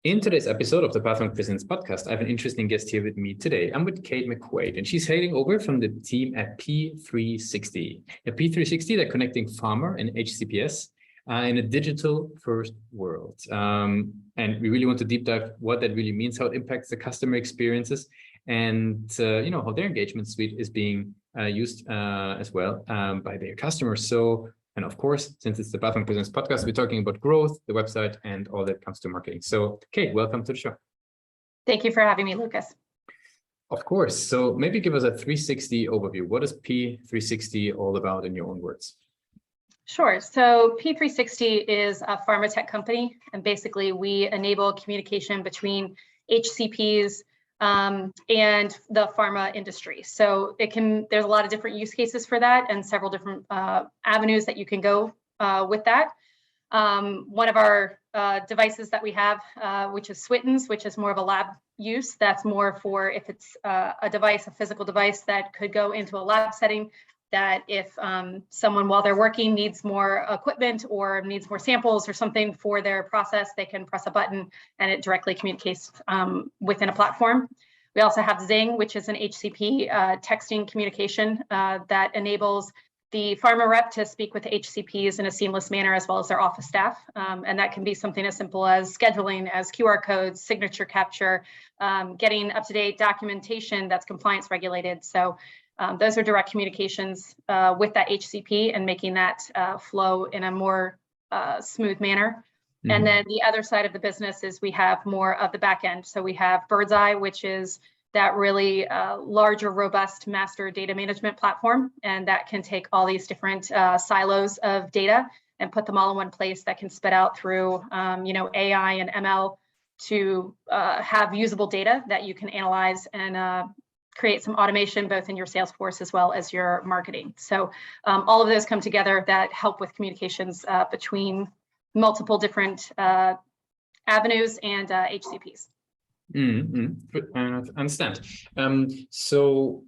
In today's episode of the Pathway Presents podcast, I have an interesting guest here with me today. I'm with Kate McQuade, and she's hailing over from the team at P360. At P360, they're connecting pharma and HCPS in a digital-first world. And we really want to deep dive what that really means, how it impacts the customer experiences, and how their engagement suite is being used as well by their customers. And of course, since it's the Pathway Presents podcast, we're talking about growth, the website, and all that comes to marketing. So, Kate, welcome to the show. Thank you for having me, Lucas. Of course. So maybe give us a 360 overview. What is P360 all about in your own words? Sure. So P360 is a pharma tech company, and basically we enable communication between HCPs and the pharma industry. So there's a lot of different use cases for that and several different avenues that you can go with that. One of our devices that we have, which is Switons, which is more of a lab use. That's more for if it's a physical device that could go into a lab setting, that if someone while they're working needs more equipment or needs more samples or something for their process, they can press a button and it directly communicates within a platform. We also have Zing, which is an HCP texting communication that enables the pharma rep to speak with HCPs in a seamless manner, as well as their office staff. And that can be something as simple as scheduling, as QR codes, signature capture, getting up-to-date documentation that's compliance regulated. So those are direct communications with that HCP and making that flow in a more smooth manner. Mm-hmm. And then the other side of the business is we have more of the back end. So we have Birdseye, which is that really larger, robust master data management platform. And that can take all these different silos of data and put them all in one place that can spit out through AI and ML to have usable data that you can analyze and create some automation both in your sales force as well as your marketing. So all of those come together that help with communications between multiple different avenues and HCPs. I understand. So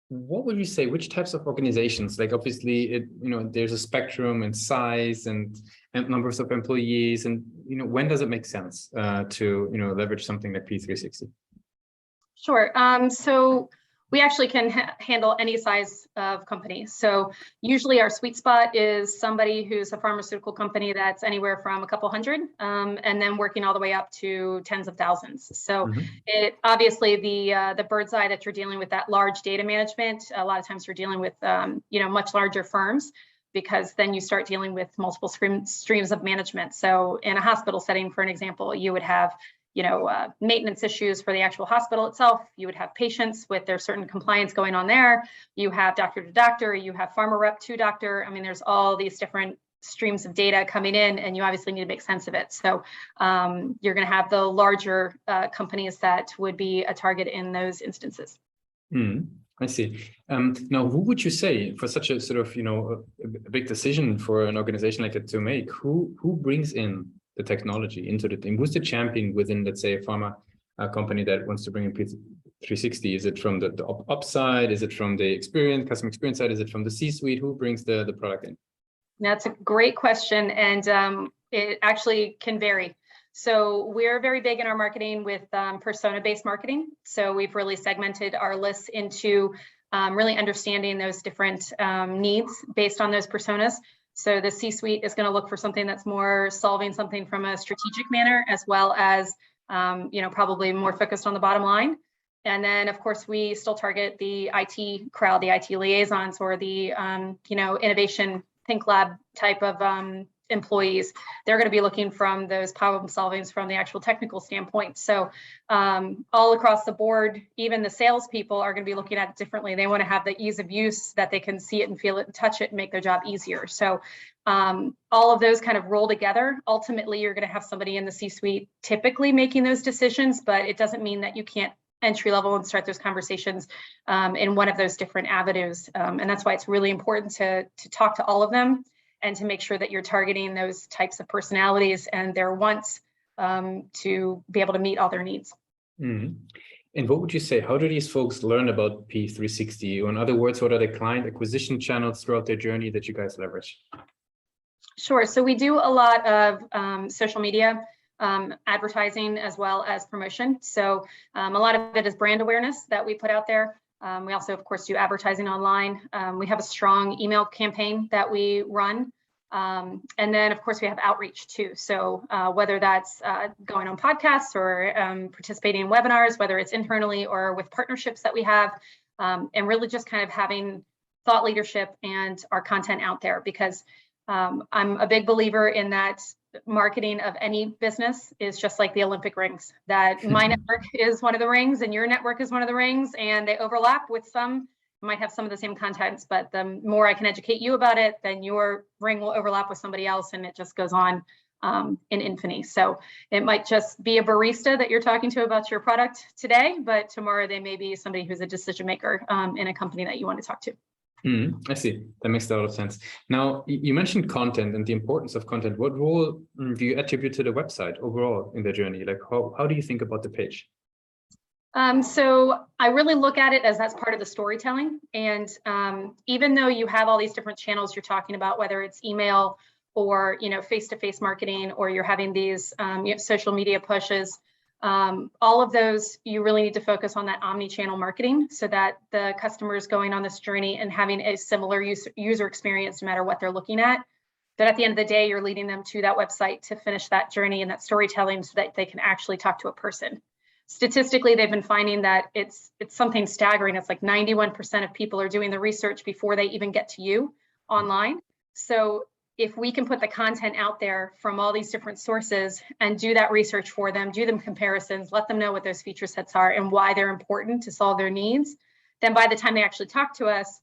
what would you say, which types of organizations, like obviously there's a spectrum and size and numbers of employees, and when does it make sense to leverage something like P360? Sure. So we actually can handle any size of company. So usually our sweet spot is somebody who's a pharmaceutical company that's anywhere from a couple hundred and then working all the way up to tens of thousands. So it obviously the bird's eye that you're dealing with, that large data management, a lot of times you're dealing with much larger firms, because then you start dealing with multiple streams of management. So in a hospital setting, for an example, you would have maintenance issues for the actual hospital itself. You would have patients with their certain compliance going on there. You have doctor to doctor, you have pharma rep to doctor. I mean, there's all these different streams of data coming in, and you obviously need to make sense of it. So you're going to have the larger companies that would be a target in those instances. I see. Now, who would you say for such a sort of, a big decision for an organization like that to make, who brings in the technology into the team? Who's the champion within, let's say, a pharma company that wants to bring in P360? Is it from the ops side? Is it from the customer experience side? Is it from the C-suite? Who brings the product in? That's a great question, and it actually can vary. So we're very big in our marketing with persona-based marketing. So we've really segmented our lists into really understanding those different needs based on those personas. So the C-suite is going to look for something that's more solving something from a strategic manner, as well as, probably more focused on the bottom line. And then, of course, we still target the IT crowd, the IT liaisons, or the, innovation think lab type of employees. They're going to be looking from those problem solvings from the actual technical standpoint. So all across the board, even the salespeople are going to be looking at it differently. They want to have the ease of use, that they can see it and feel it and touch it and make their job easier. So all of those kind of roll together. Ultimately, you're going to have somebody in the C-suite typically making those decisions, but it doesn't mean that you can't entry level and start those conversations in one of those different avenues. And that's why it's really important to talk to all of them, and to make sure that you're targeting those types of personalities and their wants to be able to meet all their needs. And what would you say, how do these folks learn about P360? Or in other words, what are the client acquisition channels throughout their journey that you guys leverage? Sure. So we do a lot of social media. advertising as well as promotion. So a lot of it is brand awareness that we put out there. We also, of course, do advertising online. We have a strong email campaign that we run. And then, of course, we have outreach too. So whether that's going on podcasts or participating in webinars, whether it's internally or with partnerships that we have, and really just kind of having thought leadership and our content out there, because I'm a big believer in that marketing of any business is just like the Olympic rings, that my network is one of the rings and your network is one of the rings, and they overlap with some. Might have some of the same contents, but the more I can educate you about it, then your ring will overlap with somebody else, and it just goes on in infinity. So it might just be a barista that you're talking to about your product today, but tomorrow they may be somebody who's a decision maker in a company that you want to talk to. I see. That makes a lot of sense. Now, you mentioned content and the importance of content. What role do you attribute to the website overall in the journey? Like, how do you think about the page? So I really look at it as that's part of the storytelling. And even though you have all these different channels you're talking about, whether it's email or, face-to-face marketing, or you're having these social media pushes, all of those, you really need to focus on that omni-channel marketing so that the customer is going on this journey and having a similar user experience no matter what they're looking at. But at the end of the day, you're leading them to that website to finish that journey and that storytelling so that they can actually talk to a person. Statistically, they've been finding that it's something staggering. It's like 91% of people are doing the research before they even get to you online. So if we can put the content out there from all these different sources and do that research for them, do them comparisons, let them know what those feature sets are and why they're important to solve their needs, then by the time they actually talk to us,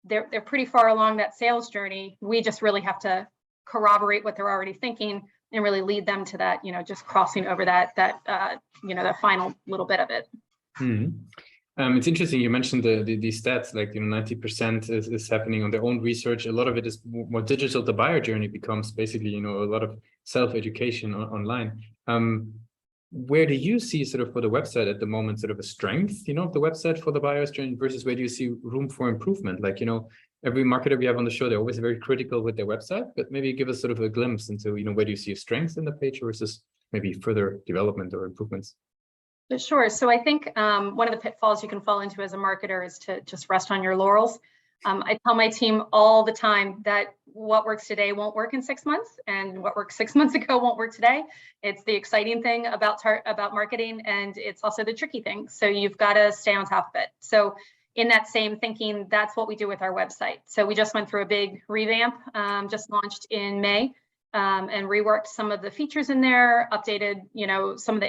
they're pretty far along that sales journey. We just really have to corroborate what they're already thinking and really lead them to that, just crossing over that final little bit of it. It's interesting. You mentioned these stats, like 90% is happening on their own research. A lot of it is more digital. The buyer journey becomes basically, a lot of self-education online. Where do you see sort of for the website at the moment, sort of a strength, of the website for the buyer's journey versus where do you see room for improvement? Like, every marketer we have on the show, they're always very critical with their website, but maybe give us sort of a glimpse into, where do you see a strength in the page versus maybe further development or improvements? Sure. So I think one of the pitfalls you can fall into as a marketer is to just rest on your laurels. I tell my team all the time that what works today won't work in 6 months, and what worked 6 months ago won't work today. It's the exciting thing about marketing, and it's also the tricky thing. So you've got to stay on top of it. So in that same thinking, that's what we do with our website. So we just went through a big revamp, just launched in May, and reworked some of the features in there, updated, some of the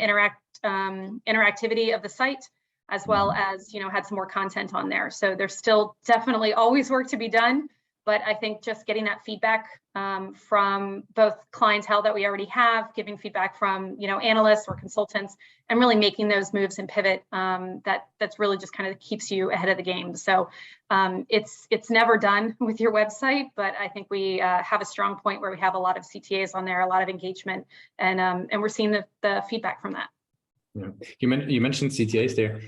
interactivity of the site, as well as, had some more content on there. So there's still definitely always work to be done. But I think just getting that feedback from both clientele that we already have, giving feedback from, analysts or consultants, and really making those moves and pivot, that's really just kind of keeps you ahead of the game. So it's never done with your website, but I think we have a strong point where we have a lot of CTAs on there, a lot of engagement, and we're seeing the feedback from that. Yeah, you mentioned CTAs there.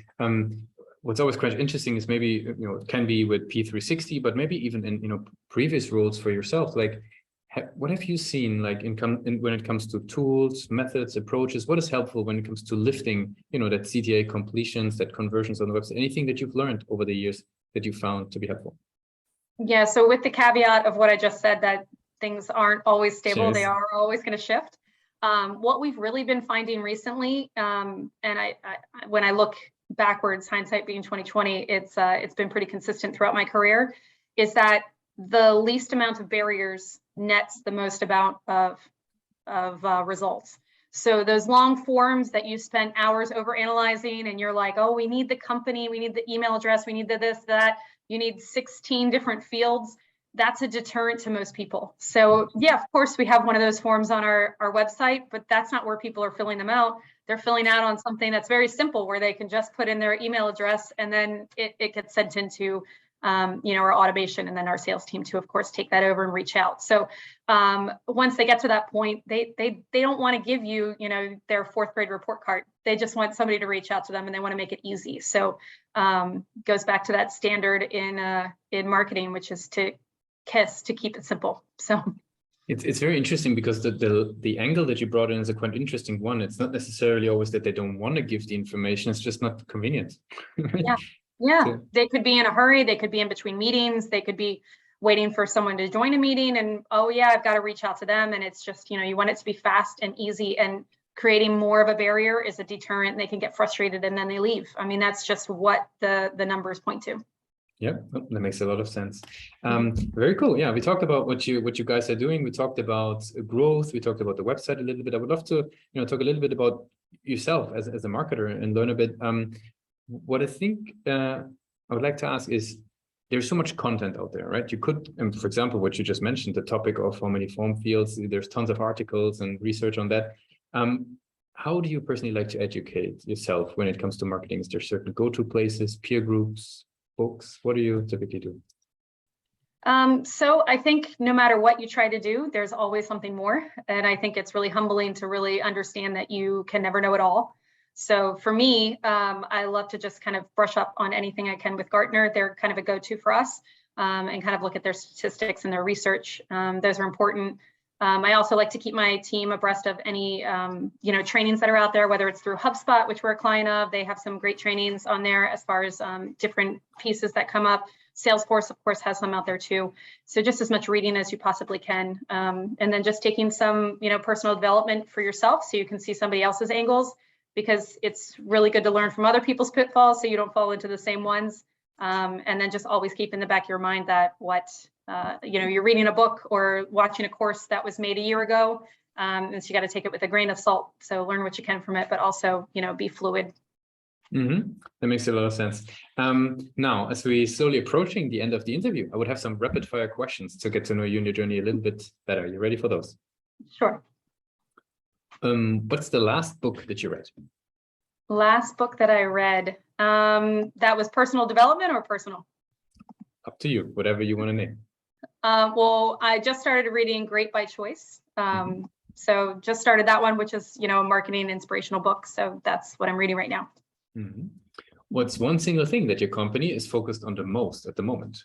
What's always quite interesting is maybe, it can be with P360, but maybe even in, previous roles for yourself, like what have you seen, like when it comes to tools, methods, approaches, what is helpful when it comes to lifting, that CTA completions, that conversions on the website, anything that you've learned over the years that you found to be helpful? Yeah, so with the caveat of what I just said, that things aren't always stable, Cheers. They are always going to shift. What we've really been finding recently, and when I look backwards, hindsight being 2020, it's been pretty consistent throughout my career, is that the least amount of barriers nets the most amount of results. So those long forms that you spent hours over analyzing, and you're like, oh, we need the company, we need the email address, we need the this, that, you need 16 different fields. That's a deterrent to most people. So yeah, of course, we have one of those forms on our website, but that's not where people are filling them out. They're filling out on something that's very simple, where they can just put in their email address, and then it gets sent into our automation, and then our sales team to, of course, take that over and reach out. So once they get to that point, they don't want to give you, their 4th grade report card. They just want somebody to reach out to them, and they want to make it easy. So goes back to that standard in marketing, which is to KISS, to keep it simple. So It's very interesting because the angle that you brought in is a quite interesting one. It's not necessarily always that they don't want to give the information, it's just not convenient. Yeah, they could be in a hurry, they could be in between meetings, they could be waiting for someone to join a meeting and, oh yeah, I've got to reach out to them. And it's just, you want it to be fast and easy, and creating more of a barrier is a deterrent. They can get frustrated and then they leave. I mean, that's just what the numbers point to. Yeah, that makes a lot of sense. Very cool. Yeah, we talked about what you guys are doing. We talked about growth. We talked about the website a little bit. I would love to, talk a little bit about yourself as a marketer and learn a bit. What I think I would like to ask is, there's so much content out there, right? You could, for example, what you just mentioned, the topic of how many form fields. There's tons of articles and research on that. How do you personally like to educate yourself when it comes to marketing? Is there certain go-to places, peer groups, books? What do you typically do? So I think no matter what you try to do, there's always something more. And I think it's really humbling to really understand that you can never know it all. So for me, I love to just kind of brush up on anything I can with Gartner. They're kind of a go-to for us, and kind of look at their statistics and their research. Those are important. I also like to keep my team abreast of any, trainings that are out there, whether it's through HubSpot, which we're a client of. They have some great trainings on there as far as different pieces that come up. Salesforce, of course, has some out there too. So just as much reading as you possibly can. And then just taking some, personal development for yourself so you can see somebody else's angles, because it's really good to learn from other people's pitfalls so you don't fall into the same ones. And then just always keep in the back of your mind that you're reading a book or watching a course that was made a year ago. And so you got to take it with a grain of salt. So learn what you can from it, but also, be fluid. That makes a lot of sense. Now, as we slowly approaching the end of the interview, I would have some rapid fire questions to get to know you and your journey a little bit better. You ready for those? Sure. What's the last book that you read? Last book that I read, that was personal development or personal? Up to you, whatever you want to name. Well, I just started reading Great by Choice. So just started that one, which is, a marketing inspirational book. So that's what I'm reading right now. What's one single thing that your company is focused on the most at the moment?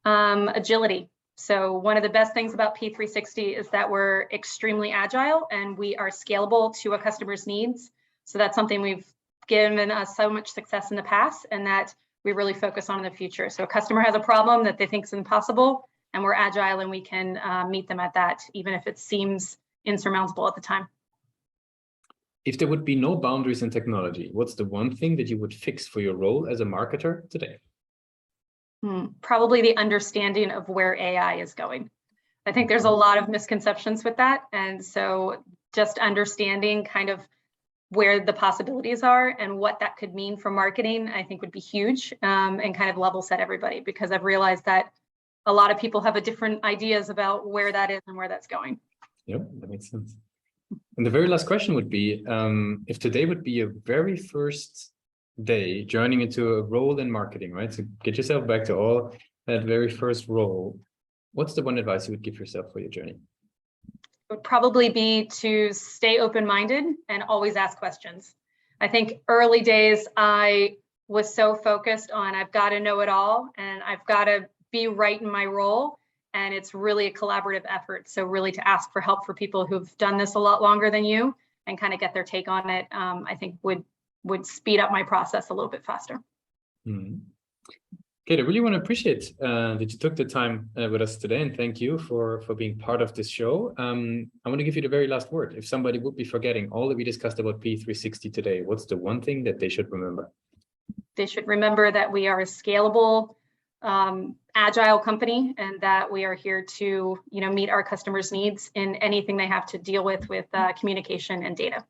Agility. So one of the best things about P360 is that we're extremely agile and we are scalable to a customer's needs. So that's something we've given us so much success in the past, and that we really focus on in the future. So a customer has a problem that they think is impossible, and we're agile and we can meet them at that, even if it seems insurmountable at the time. If there would be no boundaries in technology, what's the one thing that you would fix for your role as a marketer today? Probably the understanding of where AI is going. I think there's a lot of misconceptions with that. And so just understanding kind of where the possibilities are and what that could mean for marketing, I think would be huge, and kind of level set everybody, because I've realized that a lot of people have different ideas about where that is and where that's going. Yep, that makes sense. And the very last question would be, if today would be your very first day joining into a role in marketing, right? So get yourself back to all that very first role. What's the one advice you would give yourself for your journey? It would probably be to stay open-minded and always ask questions. I think early days, I was so focused on I've got to know it all and I've got to be right in my role. And it's really a collaborative effort. So really to ask for help for people who've done this a lot longer than you and kind of get their take on it, I think would speed up my process a little bit faster. Kate, I really want to appreciate that you took the time with us today, and thank you for being part of this show. I want to give you the very last word. If somebody would be forgetting all that we discussed about P360 today, what's the one thing that they should remember? They should remember that we are a scalable, agile company, and that we are here to meet our customers' needs in anything they have to deal with communication and data.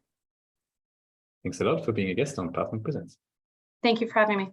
Thanks a lot for being a guest on Pathmark Presents. Thank you for having me.